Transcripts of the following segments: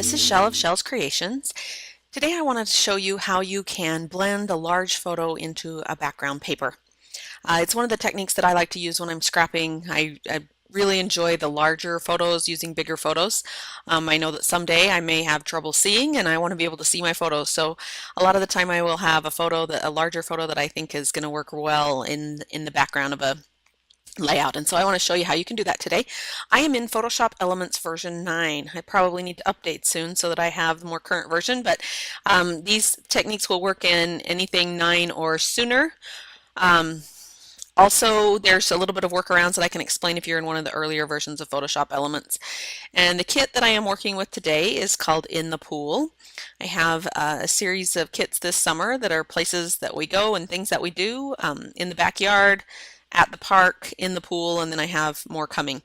this is Shell of Shell's Creations. Today I wanted to show you how you can blend a large photo into a background paper. It's one of the techniques that I like to use when I'm scrapping. I really enjoy the larger photos, using bigger photos. I know that someday I may have trouble seeing and I want to be able to see my photos. So a lot of the time I will have a larger photo that I think is going to work well in the background of a layout, and so I want to show you how you can do that today. I am in Photoshop Elements version 9. I probably need to update soon so that I have the more current version, but these techniques will work in anything 9 or sooner. Um, Also, there's a little bit of workarounds that I can explain if you're in one of the earlier versions of Photoshop Elements. And the kit that I am working with today is called In the Pool. I have a series of kits this summer that are places that we go and things that we do in the backyard, at the park, in the pool, and then I have more coming.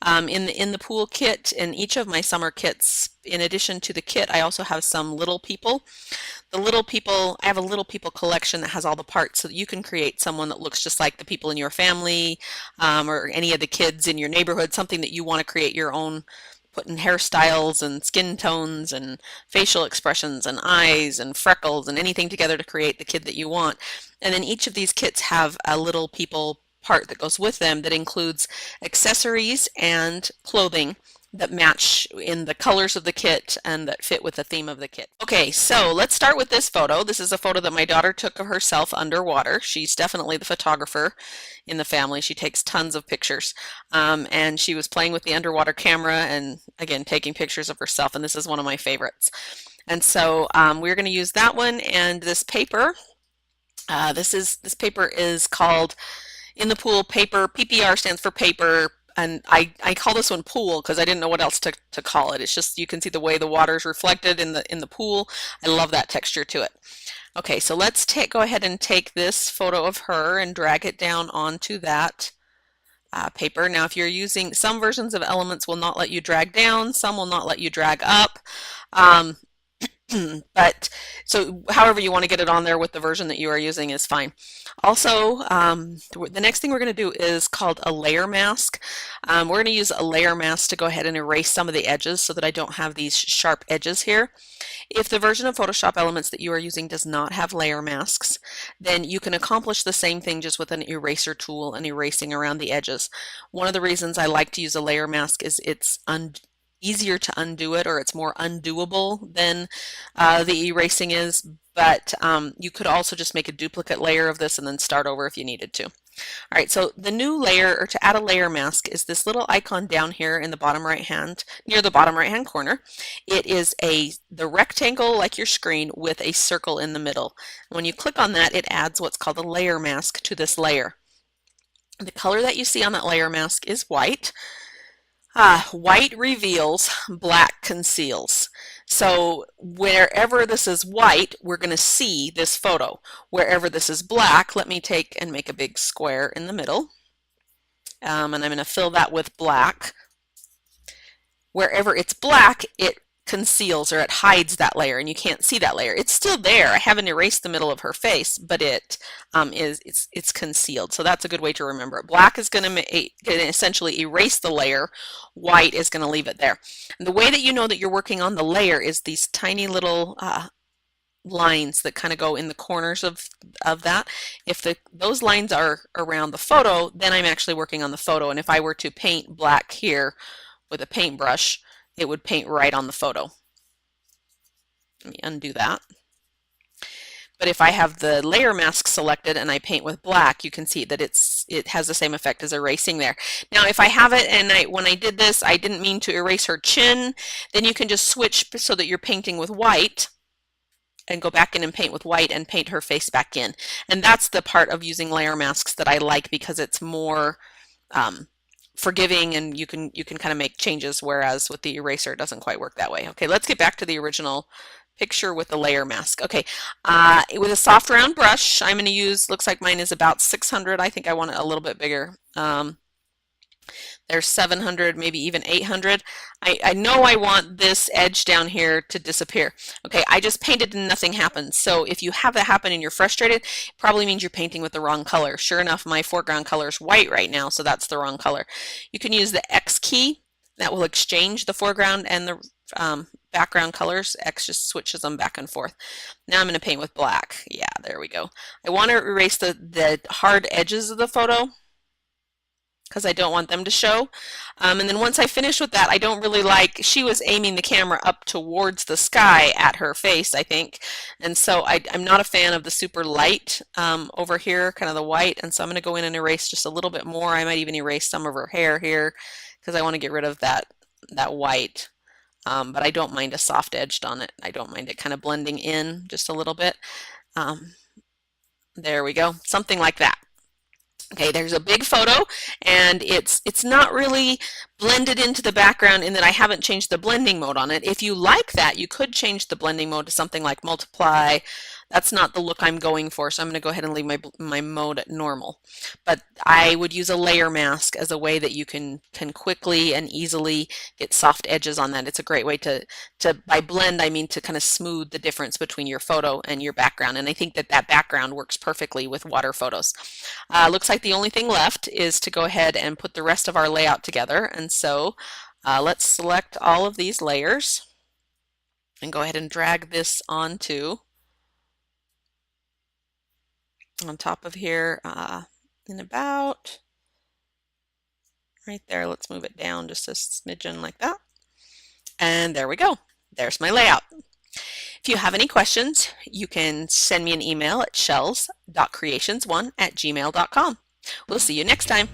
In the pool kit, in each of my summer kits, in addition to the kit, I also have some little people. I have a little people collection that has all the parts so that you can create someone that looks just like the people in your family, or any of the kids in your neighborhood, something that you want to create your own, put in hairstyles and skin tones and facial expressions and eyes and freckles and anything together to create the kid that you want. And then each of these kits have a little people part that goes with them that includes accessories and clothing that match in the colors of the kit and that fit with the theme of the kit. Okay, so let's start with this photo. This is a photo that my daughter took of herself underwater. She's definitely the photographer in the family. She takes tons of pictures. And she was playing with the underwater camera and again taking pictures of herself, and this is one of my favorites. And so we're going to use that one and this paper. This paper is called In the Pool paper. PPR stands for paper, and I call this one pool because I didn't know what else to call it. It's just, you can see the way the water is reflected in the pool. I love that texture to it. Okay, so let's go ahead and take this photo of her and drag it down onto that paper. Now, if you're using, some versions of Elements will not let you drag down, some will not let you drag up. But so however you want to get it on there with the version that you are using is fine. Also, the next thing we're going to do is called a layer mask. We're going to use a layer mask to go ahead and erase some of the edges so that I don't have these sharp edges here. If the version of Photoshop Elements that you are using does not have layer masks, then you can accomplish the same thing just with an eraser tool and erasing around the edges. One of the reasons I like to use a layer mask is it's easier to undo it, or it's more undoable than the erasing is, but you could also just make a duplicate layer of this and then start over if you needed to. All right, so the new layer, or to add a layer mask, is this little icon down here in the bottom right hand, near the bottom right hand corner. It is the rectangle like your screen with a circle in the middle. When you click on that, it adds what's called a layer mask to this layer. The color that you see on that layer mask is white. White reveals, black conceals. So wherever this is white, we're going to see this photo. Wherever this is black, let me take and make a big square in the middle. And I'm going to fill that with black. Wherever it's black, it conceals, or it hides that layer, and you can't see that layer. It's still there. I haven't erased the middle of her face, but it's concealed. So that's a good way to remember it. Black is going to essentially erase the layer. White is going to leave it there. And the way that you know that you're working on the layer is these tiny little lines that kind of go in the corners of that. If those lines are around the photo, then I'm actually working on the photo. And if I were to paint black here with a paintbrush, it would paint right on the photo. Let me undo that. But if I have the layer mask selected and I paint with black, you can see that it has the same effect as erasing there. Now, if I have it and when I did this, I didn't mean to erase her chin, then you can just switch so that you're painting with white and go back in and paint with white and paint her face back in. And that's the part of using layer masks that I like, because it's more forgiving, and you can kind of make changes, whereas with the eraser it doesn't quite work that way. Okay, let's get back to the original picture with the layer mask. Okay, with a soft round brush, I'm going to use, looks like mine is about 600. I think I want it a little bit bigger. There's 700, maybe even 800. I know I want this edge down here to disappear. Okay, I just painted and nothing happened. So if you have that happen and you're frustrated, it probably means you're painting with the wrong color. Sure enough, my foreground color is white right now, so that's the wrong color. You can use the X key. That will exchange the foreground and background colors. X just switches them back and forth. Now I'm going to paint with black. Yeah, there we go. I want to erase the hard edges of the photo because I don't want them to show. And then once I finish with that, I don't really like, she was aiming the camera up towards the sky at her face, I think. And so I'm not a fan of the super light over here, kind of the white. And so I'm going to go in and erase just a little bit more. I might even erase some of her hair here because I want to get rid of that white. But I don't mind a soft edged on it. I don't mind it kind of blending in just a little bit. There we go, something like that. Okay, there's a big photo, and it's not really blended into the background in that I haven't changed the blending mode on it. If you like that, you could change the blending mode to something like multiply. That's not the look I'm going for, so I'm going to go ahead and leave my mode at normal. But I would use a layer mask as a way that you can quickly and easily get soft edges on that. It's a great way to by blend, I mean to kind of smooth the difference between your photo and your background. And I think that background works perfectly with water photos. Looks like the only thing left is to go ahead and put the rest of our layout together. And so let's select all of these layers and go ahead and drag this onto on top of here in about right there. Let's move it down just a smidgen like that. And there we go. There's my layout. If you have any questions, you can send me an email at shells.creations1@gmail.com. We'll see you next time.